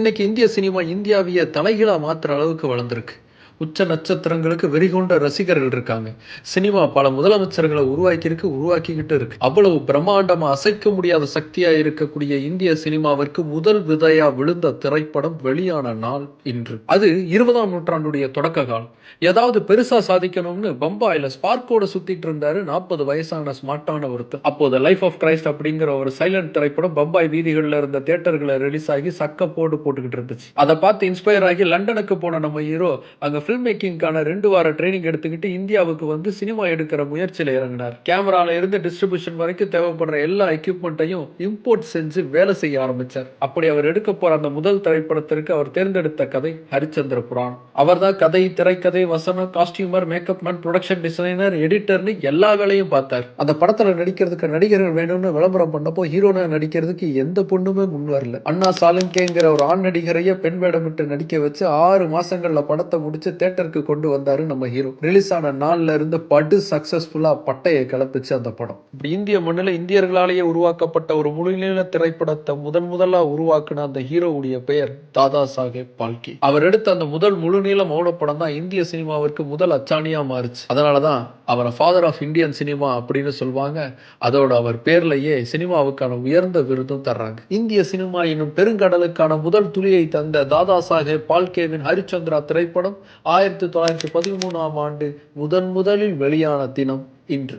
இன்னைக்கு இந்திய சினிமா இந்தியாவையே தலைகீழா மாத்துற அளவுக்கு வளர்ந்திருக்கு. உச்ச நட்சத்திரங்களுக்கு வெறிகொண்ட ரசிகர்கள் இருக்காங்க. சினிமா பல முதலமைச்சர்களை உருவாக்கியிருக்கு, உருவாக்கிக்கிட்டு இருக்கு. அவ்வளவு பிரம்மாண்டமா அசைக்க முடியாத சக்தியா இருக்கக்கூடிய இந்திய சினிமாவிற்கு முதல் விதையா விழுந்த திரைப்படம் வெளியான நாள் இன்று. அது 20ஆம் நூற்றாண்டுடைய தொடக்க காலம். ஏதாவது பெருசா சாதிக்கணும்னு பம்பாயில ஸ்பார்க்கோட சுத்திட்டு இருந்தாரு 40 வயசான ஸ்மார்ட்டான ஒருத்தர். அப்போது லைஃப் ஆஃப் கிரைஸ்ட் அப்படிங்கிற ஒரு சைலண்ட் திரைப்படம் பம்பாய் வீதிகள்ல இருந்த தியேட்டர்களை ரிலீஸ் ஆகி சக்க போட்டுக்கிட்டு இருந்துச்சு. அதை பார்த்து இன்ஸ்பயர் ஆகி லண்டனுக்கு போன நம்ம ஹீரோ அங்க ஃபில்ம் மேக்கிங்கான 2 வார ட்ரைனிங் எடுத்துக்கிட்டு இந்தியாவுக்கு வந்து சினிமா எடுக்கிற முயற்சியில இறங்கினார். கேமரால இருந்து டிஸ்ட்ரிபியூஷன் வரைக்கும் தேவைப்படுற எல்லா எக்யூப்மெண்ட்டையும் இம்போர்ட் செஞ்சு வேலை செய்ய ஆரம்பிச்சார். அப்படி அவர் எடுக்க போற அந்த முதல் திரைப்படத்திற்கு அவர் தேர்ந்தெடுத்த கதை ஹரிச்சந்திர புராணம். அவர்தான் கதை, திரைக்கதை, வசனம், costumer, makeup man, production designer, எடிட்டர்னு எல்லா வேலையும் பார்த்தார். அந்த படத்துல நடிக்கிறதுக்கு நடிகர்கள் வேணும்னு விளம்பரம் பண்ணப்போ ஹீரோனா நடிக்கிறதுக்கு எந்த பொண்ணுமே முன் வரல. அண்ணா சாலுங்கேங்கிற ஒரு ஆண் நடிகரையே பெண் வேடமிட்டு நடிக்க வச்சு 6 மாசங்கள்ல படத்தை முடிச்சு தியேட்டருக்கு கொண்டு வந்தாரு நம்ம ஹீரோ. ரிலீஸ் ஆன நாள்ல இருந்து படு சக்சஸ்ஃபுல்லா பட்டையை கிளப்பிச்சு அந்த படம். இப்படி இந்திய மண்ணில இந்தியர்களாலேயே உருவாக்கப்பட்ட ஒரு முழுநீள திரைப்படத்தை முதலா உருவாக்குன அந்த ஹீரோவுடைய பெயர் தாதா சாஹேப் பால்கே. அவர் எடுத்த அந்த முதல் முழுநீள மௌன படம் தான் இந்திய சினிமாவிற்கு முதல் அச்சாணியா மாறுச்சு. அதனாலதான் அவரை ஃபாதர் ஆஃப் இந்தியன் சினிமா அப்படின்னு சொல்லுவாங்க. அதோட அவர் பேர்லயே சினிமாவுக்கான உயர்ந்த விருதும் தர்றாங்க. இந்திய சினிமா என்னும் பெருங்கடலுக்கான முதல் துளியை தந்த தாதா சாஹேப் பால்கேவின் ஹரிச்சந்திரா திரைப்படம் 1913ஆம் ஆண்டு முதலில் வெளியான தினம் இன்று.